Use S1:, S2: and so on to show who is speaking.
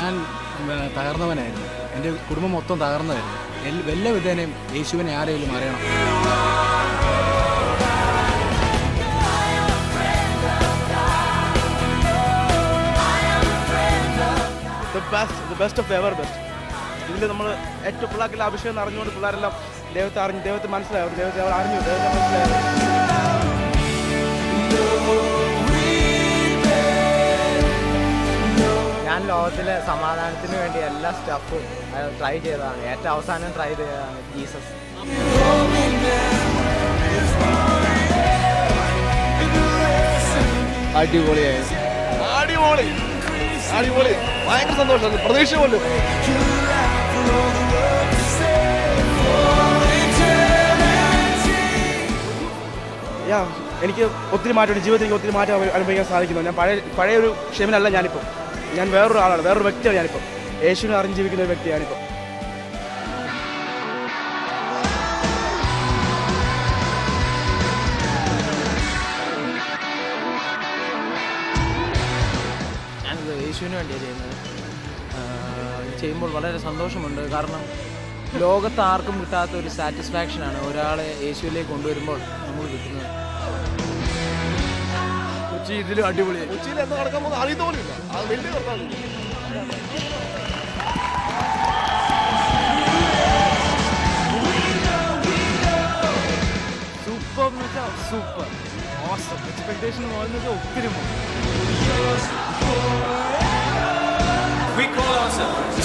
S1: ഞാൻ തകർന്നവനായിരുന്നു. എൻ്റെ കുടുംബം മൊത്തം തകർന്നതായിരുന്നു. വല്ല വിധേനയും യേശുവിനെ ആരെങ്കിലും അറിയണം.
S2: The best of ever best. ഇതിൽ നമ്മൾ ഏറ്റവും പിള്ളേർക്കെല്ലാം അഭിഷേകം അറിഞ്ഞുകൊണ്ട് പിള്ളേരെല്ലാം ദൈവത്തെ മനസ്സിലായി, ദൈവത്തെ അവർ അറിഞ്ഞു, ദൈവത്തെ മനസ്സിലായി.
S3: ഞാൻ ലോകത്തിലെ സമാധാനത്തിന് വേണ്ടി എല്ലാ സ്റ്റഫും ട്രൈ ചെയ്തതാണ്. ഏറ്റവും അവസാനം ട്രൈ ചെയ്തതാണ് ജീസസ്.
S2: അടിപൊളിയായി, അടിപൊളി, അടിപൊളി, ഭയങ്കര സന്തോഷം, പ്രതീക്ഷ പോലും. എനിക്ക് ഒത്തിരി മാറ്റമുണ്ട് ജീവിതത്തിൽ, ഒത്തിരി മാറ്റം അനുഭവിക്കാൻ സാധിക്കുന്നു. ഞാൻ പഴയൊരു ക്ഷമനല്ല ഞാനിപ്പോൾ. ഞാൻ വേറൊരു ആളാണ്, വേറൊരു വ്യക്തിയാണ് ഞാനിപ്പോൾ. യേശുവിനെ അറിഞ്ഞ് ജീവിക്കുന്ന ഒരു വ്യക്തിയാണിപ്പോൾ.
S3: ഞാനിത് യേശുവിന് വേണ്ടിയാണ് ചെയ്യുന്നത്. ചെയ്യുമ്പോൾ വളരെ സന്തോഷമുണ്ട്. കാരണം ലോകത്ത് ആർക്കും കിട്ടാത്ത ഒരു സാറ്റിസ്ഫാക്ഷനാണ് ഒരാളെ യേശുവിലേക്ക് കൊണ്ടുവരുമ്പോൾ നമുക്ക് കിട്ടുന്നത്.
S2: കൊച്ചി ഇതിലും അടിപൊളിയായി. കൊച്ചിയിൽ എന്താ നടക്കാൻ പോകുന്നത് അറിയുന്ന പോലുമില്ല. അത് വലിയ കർത്താവ്.
S3: സൂപ്പർ എന്ന് വെച്ചാൽ സൂപ്പർ ഓസം. എക്സ്പെക്ടേഷൻ പോകുന്നത് ഒത്തിരി
S4: We call ourselves